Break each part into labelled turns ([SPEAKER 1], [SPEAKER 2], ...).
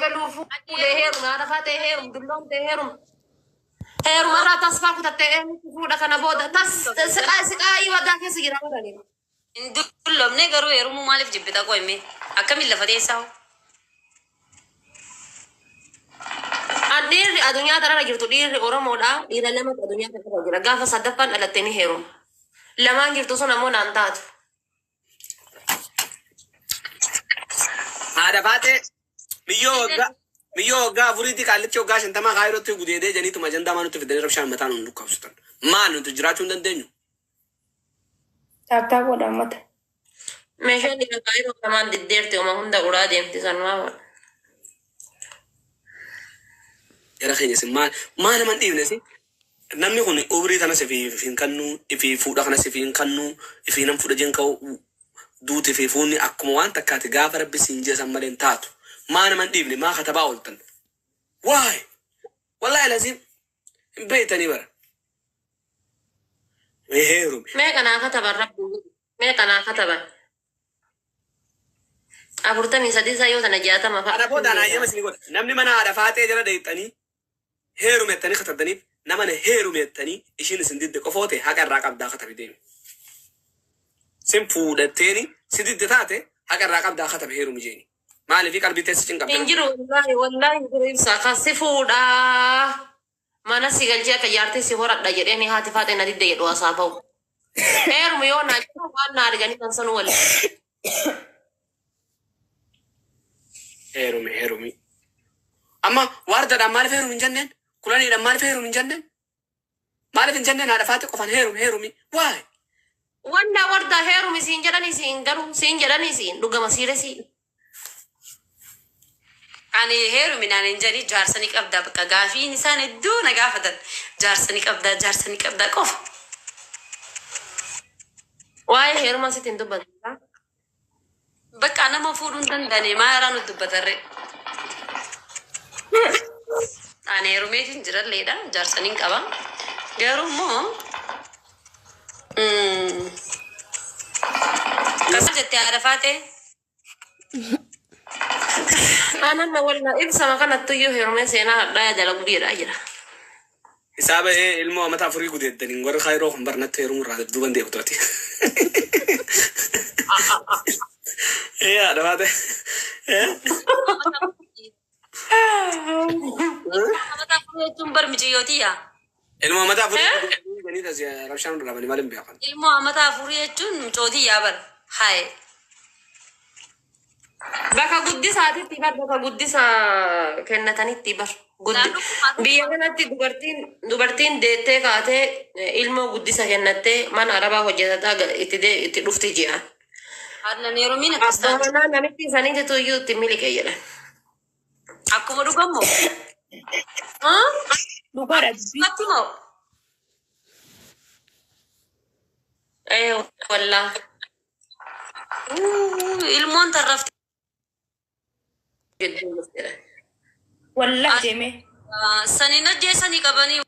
[SPEAKER 1] ولو فوده هيرم عرفات هيرم دلهم هيرم هيرم مرة تصفى كتتين فوده كان بودا سقاي ودا كسيرا ودا
[SPEAKER 2] دلهم نجارو هيرم مالف جبتا قوي أكمل لفتي ساو
[SPEAKER 1] أدير الدنيا ترى جرتو دير أورام ودا دير لما الدنيا ترى جرا قاف صدفان على التاني هيرم لما جرتو سنا مون أنتات
[SPEAKER 3] هذا فاتي ميوغا فريدي كالتشو غاش انت ما غايرو تي غودي جاني تو ماجندا مانو تفدني ربشان متان نلقى وسطن ما نتو جراتو دندنيو
[SPEAKER 4] تابتا ودا مت
[SPEAKER 1] ماشي دي كايرو كمان ديرتي وما هندا غورا ديمتي سنوا
[SPEAKER 3] يا خيني سما ما انا من دينسي namni kun obri tana se fi kannu fi fuda kana se fi kannu fi nam fuda jen kaw duuti fi funi akkuma waan takkaati gaafa rabbi sinje sammalen taatu ما أنا من ديبني ما خطبا قلتن واي والله لازم بيتني برا مهيرو
[SPEAKER 1] ما كان كتب الرب ما كان كتب أبورتني سديسا يوتا نجاتا ما
[SPEAKER 3] أنا بود أنا أيام سنقول نمني من عرفاتي جرا ديتني هيرو متني خطبني نمن هيرو متني إيشين سنديد كفوتي هكذا راكب دا خطب ديم سيمفودتني سنديد تاتي هكذا راكب دا خطب هيرو مجيني ما اللي في قلبي تسجن قبل
[SPEAKER 1] إنجيل والله يقول ساكا سفودا ما نسي قال جاك يارتي سهورة دجريني هاتي فاتي ندي دير واسابو هير ميونا جنو وانا رجاني كنسانو ولا
[SPEAKER 3] هيرومي أما وارد دمار فيرو من جنن كلاني دمار فيرو من جنن ما في جنن هذا فاتي قفن هيرومي واي
[SPEAKER 1] وانا ورد هيرومي سينجراني سينجرو سينجراني سين لغا مسيرة سين
[SPEAKER 2] أنا هيرو من أنا إنجاني جارسنيك أبدا بكا غافي نسان الدون غافدا جارسنيك أبدا كوف
[SPEAKER 1] واي هيرو ما ستين دبا
[SPEAKER 2] بكا أنا مفروض دندني ما أرانو دبتري أنا هيرو ميتين جرال ليدا جارسنيك أبا غيرو مو كسر جتي عرفاتي
[SPEAKER 1] أنا نقولنا إبسا ما كانت تيجي هيرومي سينا لا يدل كبير أجرا
[SPEAKER 3] حساب إيه المو ما تعرفي قد يدني نقول خيرو خم برنت هيروم راه دوبن دي أوترتي إيه هذا هذا
[SPEAKER 2] ما تعرفي تنبر مجيوتيا
[SPEAKER 3] المو ما تعرفي جني تزيا رشان رابني مالهم بيأكل
[SPEAKER 2] المو ما تعرفي تون مجوديا بر هاي
[SPEAKER 1] بكا قدس هاتي تبر بكا قدس كنتاني تبر قد بياناتي دوبرتين ديتة كاتة علمه قدس كنتة من عربا هجتا اتدفت جيا
[SPEAKER 2] هذا نيرو مين
[SPEAKER 1] أصلاً نمتي سنين تتويو تميلي كيلا
[SPEAKER 2] aku mau kamu
[SPEAKER 4] دوبارة
[SPEAKER 2] aku mau
[SPEAKER 1] أيوة والله
[SPEAKER 2] ilmuwan tarrafti
[SPEAKER 1] جدا مسترة
[SPEAKER 4] والله جميل
[SPEAKER 2] sanina jeesanii qabanii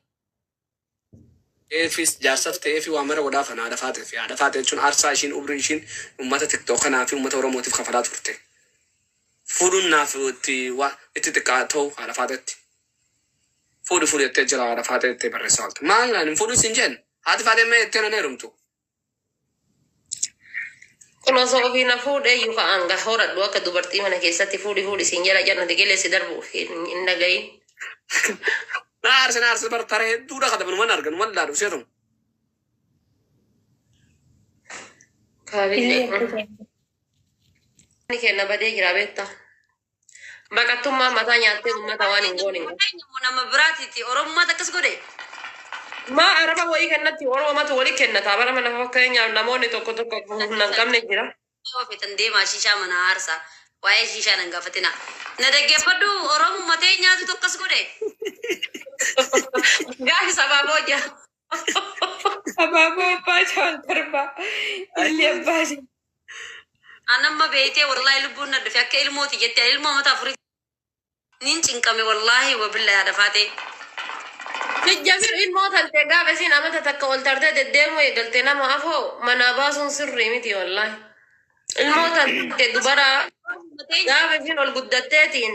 [SPEAKER 3] فيس جالسة في وامرة ودافع هذا فاتت في هذا فاتت شون أرسا شين أبرين شين ومتى تكتوك أنا في ومتى ورا موتيف خفرات فرتة فورون نافو تي وا اتتكاتو هذا فاتت فورو يتجرا هذا فاتت تبرسالت ما يعني فورو سنجن هذا فاتت ما يتنا نيرمتو
[SPEAKER 1] كنا سوف نفود أيوة كأنغا هورا دوا كدوبرتي من كيسة فودي سينجلا جانا تقيل سيدربو إن جاي
[SPEAKER 3] نارس برتره دورا خدم من أرجن ولا رسيتهم
[SPEAKER 1] كابيني كنا بدي جرابيتا بكتم ما متى نياتي ما تواني غوني
[SPEAKER 2] nama biraatiti oromummaa takkas godhe
[SPEAKER 1] ما أعرف هو إيه كنا تقول ما تقولي كنا تابع من فكرة يعني نموني توكو نكمل نجرا
[SPEAKER 2] fitan deemaa shishaa mana aarsaa waa'ee shishaa nan gaafatina na dhaggeeffadhu oromummaa ta'e nyaatu tokkas godhe
[SPEAKER 1] Guys, sababo ya.
[SPEAKER 4] أبابا باجا والتربة اللي باجا
[SPEAKER 2] anamma beeytee wallaahi lubbuun na dhufe akka ilmooti jettee ilmoo mataa furii nin cinqame wallaahi wabillahi hadafaatee
[SPEAKER 1] Sijjafir ilmoo talte gaafa isin amata takka ol tarte deddeemu eegalte nama afoo manaa baasuun sirrii miti wallahi. Ilmoo talte dubara gaafa isin ol guddatteetiin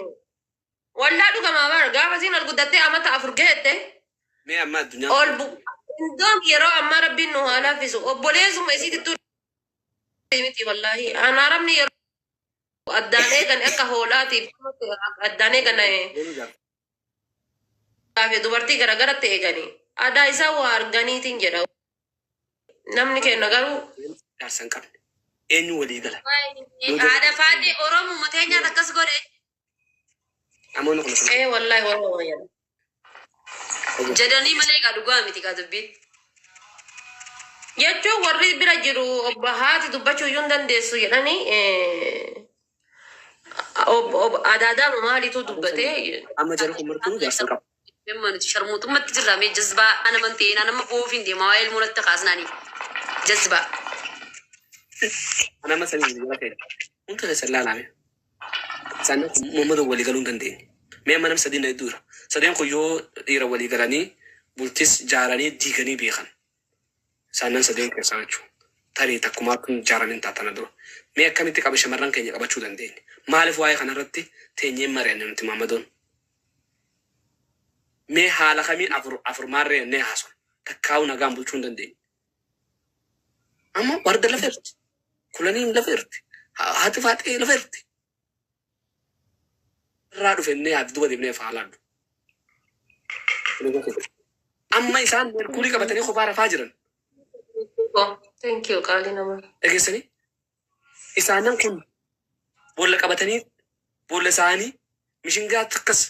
[SPEAKER 1] Wallaa dhugamaa bara gaafa siin ol guddattee amata afur geette
[SPEAKER 3] Mee amma addunyaa
[SPEAKER 1] ol bu indoon yeroo ammaa rabbiin nu haa laaffisu obboleessuma isiitittuu miti wallaahi anaaramni yeroo addaan eegan akka hoolaatiif addaan eegan gaafe dubartii garagaratti eeganii aadaa isaa waa arganiitiin jedha namni kenna garuu
[SPEAKER 3] jaarsan qabne. Eenyu walii gala.
[SPEAKER 2] Haadha faadhi Oromoo mateenyaan akkas godhe.
[SPEAKER 3] Namoonni kun
[SPEAKER 1] wallaahi wallaahi
[SPEAKER 2] Jedhanii malee egaa dhugaa miti kaa dubbiin.
[SPEAKER 1] jechuun warri bira jiru obbo haati dubbachuu iyyuu hin dandeessu jedhanii adaadaan maaliitu dubbatee
[SPEAKER 3] amma jara kun martuu jaarsan qabu.
[SPEAKER 2] Nuti sharmuutummaatti jirra mee jazbaa ana mantee nama boofiin deema waa'ee ilmuunatti kaasnaanii jazbaa.
[SPEAKER 3] Ana amma sanii jira ta'e. Hundi keessa laalame. Isaan Muhammad walii galuu hin dandeenye. Mee amma nam sadii na hedduudha. Sadeen kun yoo dhiira walii galanii bultis jaaranii diiganii beekan. Isaan sadeen keessaa jechuudha. Tarii takkumaa kun jaaranii taatana dura. Mee akkamitti qaba shamarran keenya qabachuu dandeenya? Maaliif waa'ee kanarratti teenyeen mari'anne nuti Muhammadoon? Mee haala kamiin afur maarree nee haasoo takkaa'u nagaan bulchuu hin dandeenye. Amma warda lafa irti. Kulaniin lafa irti. Haati faaxee lafa irti. Irraa dhufennee haati duba deemnee faalaadhu. Amma isaan merkuurii qabatanii kophaa rafaa jiran.
[SPEAKER 1] Thank you qaalii namaa.
[SPEAKER 3] Dhageessanii isaanan kun boolla qabatanii boolla isaanii mishingaa takkas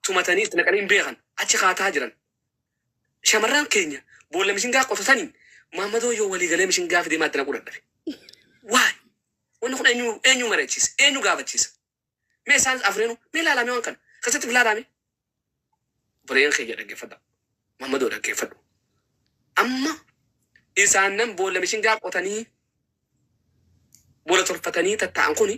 [SPEAKER 3] tumatanii itti naqanii hin beekan achi kaataa jiran. Shamarran keenya boolla mishingaa qotatanii Muhammadoo yoo walii galee mishingaa fidee maaddina qudhadhabe. Waay! Wanni kun eenyu mari'achiisa? Eenyu gaafachiisa? Mee isaanis afreenu mee ilaalamee waan kana? Keessatti ilaalame? Bireen keenya dhaggeeffadha. Muhammadoo dhaggeeffadhu. Amma isaan nan boolla mishingaa qotanii boolla tolfatanii tatta'an kuni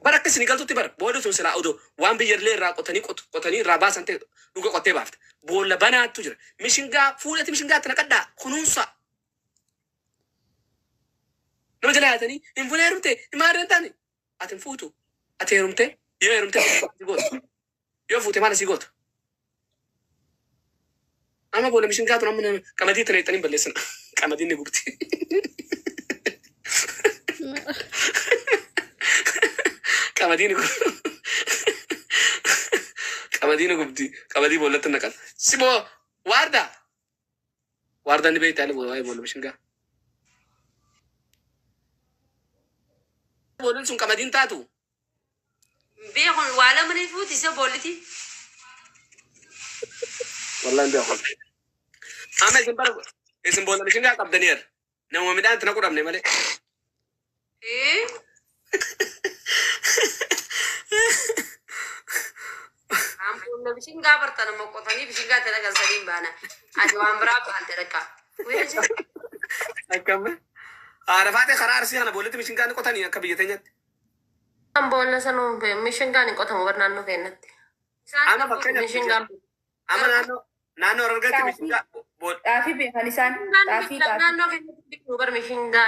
[SPEAKER 3] bara akka isin galtutti bara booda sun silaa odoo waan biyyallee irraa qotanii irraa baasan ta'e dhuga qottee baafte. Boolla banaattu jira. Mishingaa fuudhati mishingaatti naqadhaa kunuunsa. Nama jala yaatanii hin fuune heerumte hin maarreen taane ati hin fuutu ati heerumte yoo heerumte si goota yoo fuute maal si goota. Amma boolla mishingaatu namni qamadii tana hiixanii balleessan qamadiin ni gubti. Qamadiin gubdi qamadii boollatti naqan. Siboo waardaa waardaan ni beektaa waa'ee boolla mishingaa. Boolli sun qamadiin taatu.
[SPEAKER 2] Beekun waa lamanii fuuti isa boolliti.
[SPEAKER 3] Wallaan beekun. Amma isin boolla mishingaa qabdaniira. Nama midhaan itti naquu dhabne malee.
[SPEAKER 2] Ampuun bishingaa barta nama qotanii bishingaa tana kan sadiin baana. Ati waan biraa baalte dhaqqa.
[SPEAKER 3] Akkama. Haadha faatee karaa arsii kana boolletti mishingaa ni qotanii akka biyya teenyatti.
[SPEAKER 1] Boolla sanuu mishingaan hin qotamu bara naannoo keenyatti.
[SPEAKER 3] Amma fakkeenyaaf amma naannoo argatti mishingaa
[SPEAKER 4] Xaafii beekan isaan. Xaafii.
[SPEAKER 1] Naannoo keenyatti bara mishingaa